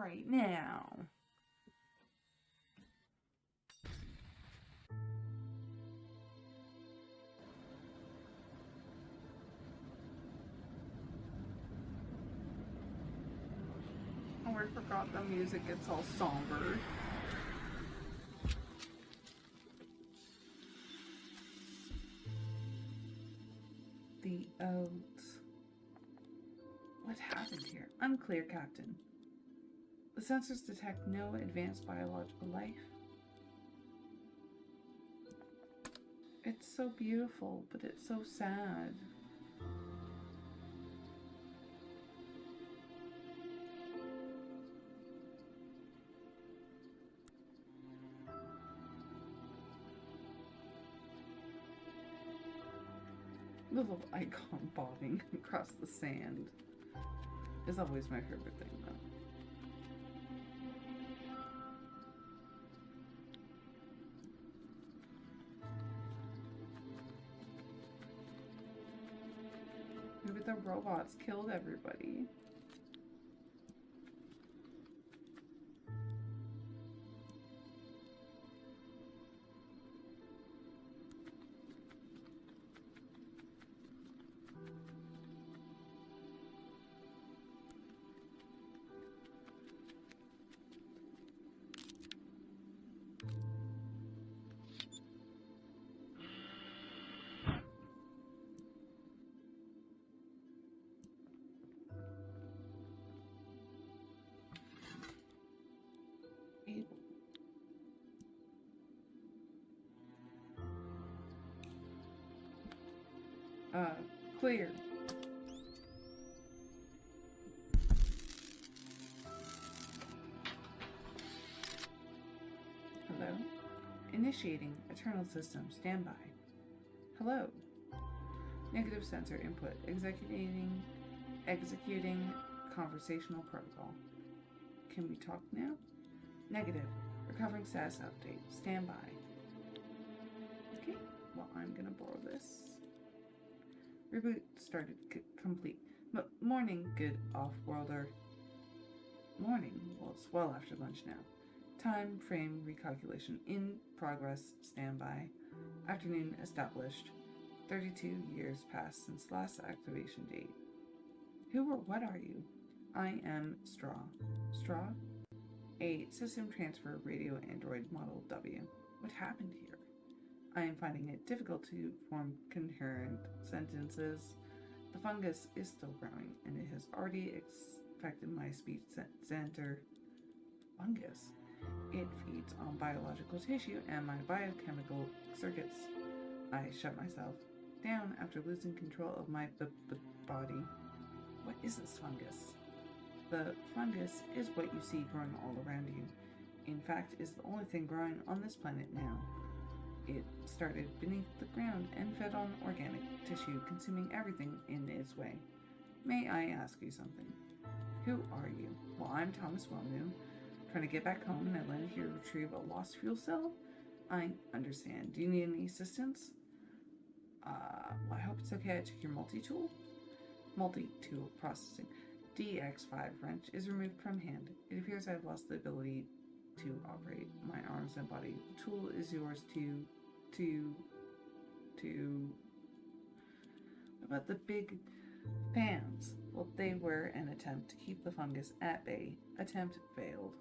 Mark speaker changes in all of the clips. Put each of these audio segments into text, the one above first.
Speaker 1: right now. Oh, I forgot the music gets all somber. The oaths. What happened here? Unclear, Captain. The sensors detect no advanced biological life. It's so beautiful, but it's so sad. The little icon bobbing across the sand is always my favorite thing, though. Maybe the robots killed everybody. Clear. Hello? Initiating Eternal System. Standby. Hello? Negative sensor input. Executing conversational protocol. Can we talk now? Negative. Recovering status update. Standby. Okay, well, I'm gonna borrow this. Reboot started. Complete. Morning, good off-worlder. Morning. Well, it's well after lunch now. Time frame recalculation in progress. Standby. Afternoon established. 32 years passed since last activation date. Who or what are you? I am Straw. Straw? A system transfer radio android model W. What happened here? I am finding it difficult to form coherent sentences. The fungus is still growing, and it has already affected my speech center. Fungus? It feeds on biological tissue and my biochemical circuits. I shut myself down after losing control of my body. What is this fungus? The fungus is what you see growing all around you. In fact, is the only thing growing on this planet now. It started beneath the ground and fed on organic tissue, consuming everything in its way. May I ask you something? Who are you? Well, I'm Thomas Wellnew, trying to get back home and landed here to retrieve a lost fuel cell. I understand. Do you need any assistance? Well, I hope it's okay I took your multi-tool. Multi-tool processing. DX5 wrench is removed from hand. It appears I have lost the ability to operate my arms and body. The tool is yours to... What about the big fans? Well, they were an attempt to keep the fungus at bay. Attempt failed.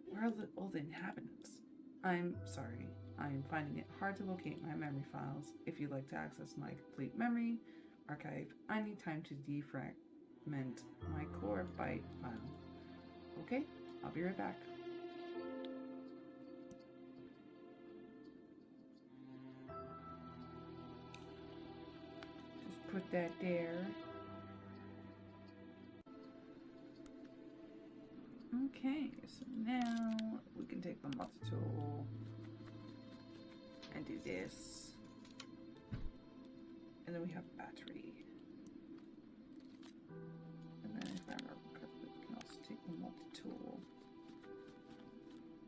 Speaker 1: Where are all the inhabitants? I'm sorry. I'm finding it hard to locate my memory files. If you'd like to access my complete memory archive, I need time to defragment my core byte file. Okay, I'll be right back. Just put that there. Okay, so now we can take the multi-tool and do this. And then we have battery. And then if I remember correctly, we can also take the multi-tool.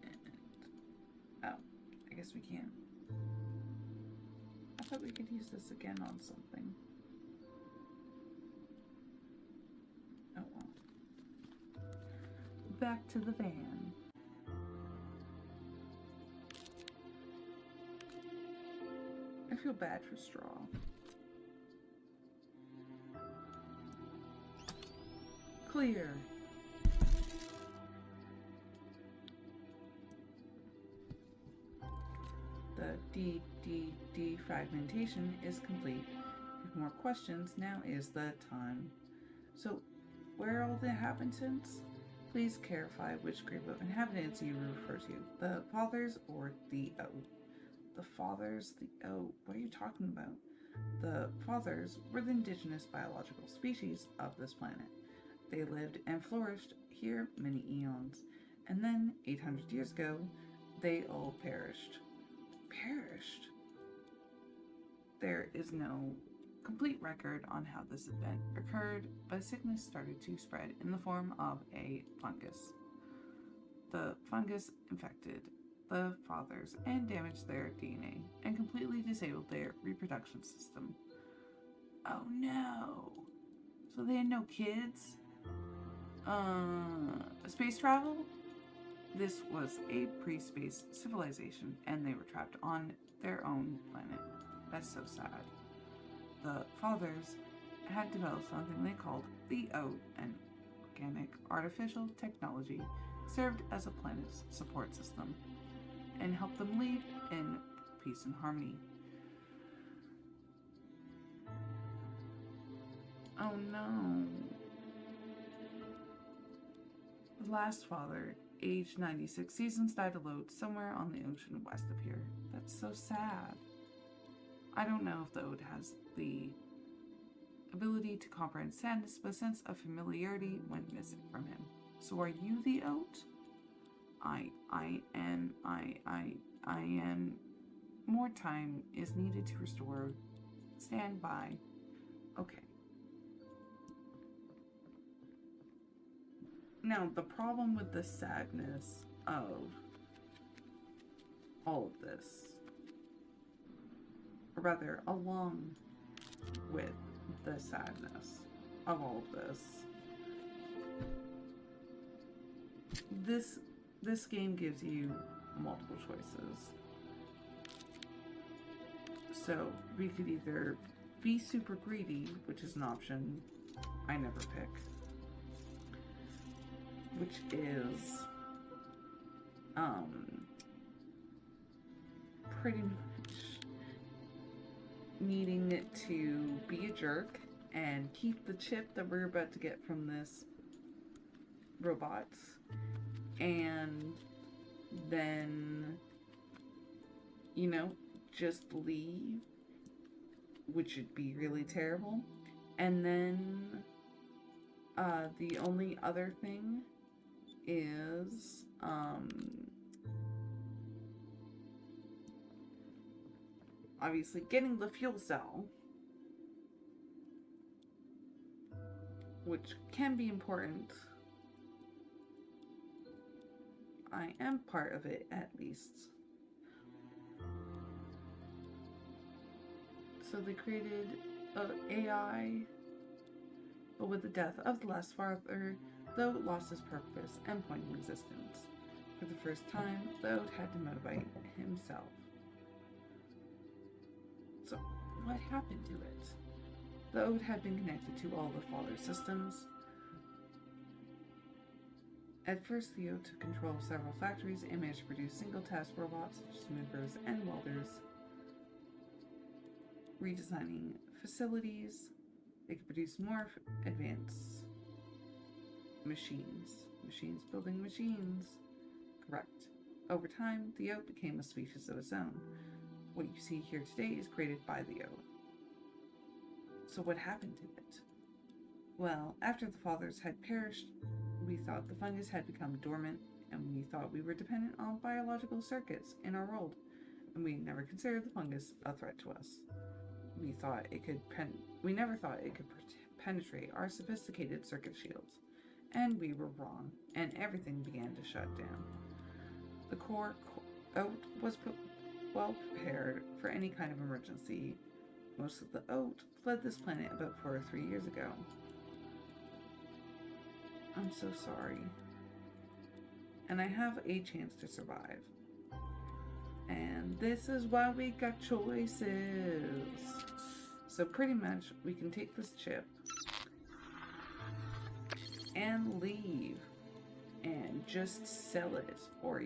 Speaker 1: And, oh, I guess we can. I thought we could use this again on something. Oh well. back to the van. I feel bad for Straw. Clear. The defragmentation is complete. If more questions, now is the time. So, where are all the inhabitants? Please clarify which group of inhabitants you refer to. The Fathers or the O? The Fathers? The O? What are you talking about? The Fathers were the indigenous biological species of this planet. They lived and flourished here many eons. And then, 800 years ago, they all perished. Perished? There is no complete record on how this event occurred, but sickness started to spread in the form of a fungus. The fungus infected the fathers and damaged their DNA and completely disabled their reproduction system. Oh no! So they had no kids? Space travel? This was a pre-space civilization, and they were trapped on their own planet. That's so sad. The fathers had developed something they called the OAT, an organic artificial technology, served as a planet's support system, and helped them live in peace and harmony. Oh no. The last father, aged 96 seasons, died alone somewhere on the ocean west of here. That's so sad. I don't know if the Ode has the ability to comprehend sadness, but a sense of familiarity went missing from him. So are you the Oat? More time is needed to restore. Stand by. Okay. Now, the problem with the sadness of all of this, or rather, along with the sadness of all of this game gives you multiple choices. So we could either be super greedy, which is an option I never pick, which is pretty much needing to be a jerk and keep the chip that we're about to get from this robot, and then, you know, just leave, which would be really terrible. And then the only other thing is obviously getting the fuel cell, which can be important. I am part of it, at least. So they created an AI, but with the death of the last father, the Oat lost his purpose and point of existence. For the first time, the Oat had to motivate himself. So, what happened to it? The Oat had been connected to all the father systems. At first, the Oat took control of several factories and managed to produce single-task robots such as movers and welders. Redesigning facilities, they could produce more advanced machines. Machines building machines. Correct. Over time, the Oat became a species of its own. What you see here today is created by the Oat. So what happened to it? Well, after the fathers had perished, we thought the fungus had become dormant, and we thought we were dependent on biological circuits in our world, and we never considered the fungus a threat to us. We never thought it could penetrate our sophisticated circuit shields, and we were wrong, and everything began to shut down. The core Oat was well prepared for any kind of emergency. Most of the Oat fled this planet about 4 or 3 years ago. I'm so sorry. and I have a chance to survive. And this is why we got choices. So pretty much we can take this chip and leave and just sell it, or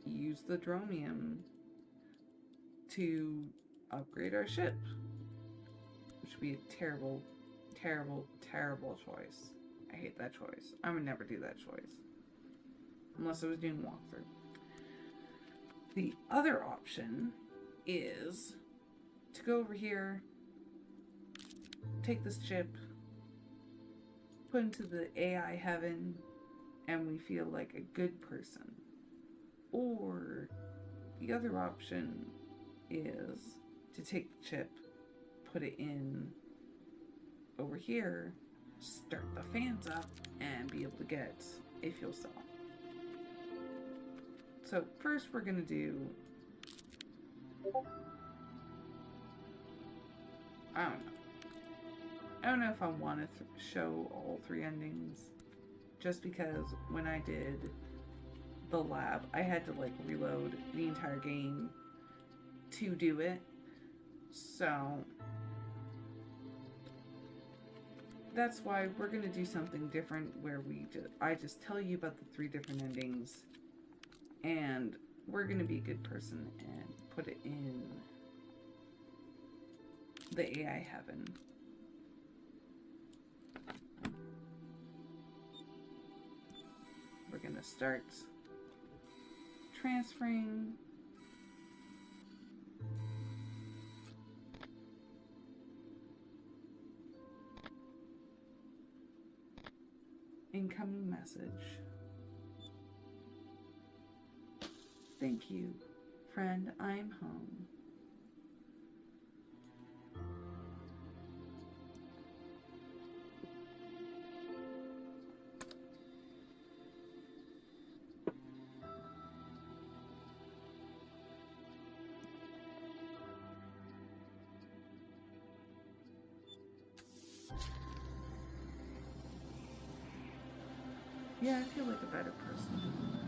Speaker 1: use the dromium to upgrade our ship, which would be a terrible, terrible, terrible choice. I hate that choice. I would never do that choice unless I was doing walkthrough. The other option is to go over here, take this chip, put into the AI heaven, and we feel like a good person. Or the other option is to take the chip, put it in over here, start the fans up, and be able to get a fuel cell. So first we're going to do, I don't know if I want to show all 3 endings, just because when I did the lab, I had to like reload the entire game to do it. So that's why we're going to do something different where I just tell you about the 3 different endings, and we're going to be a good person and put it in the AI heaven. We're going to start transferring. Incoming message. Thank you, friend. I'm home. Yeah, I feel like a better person.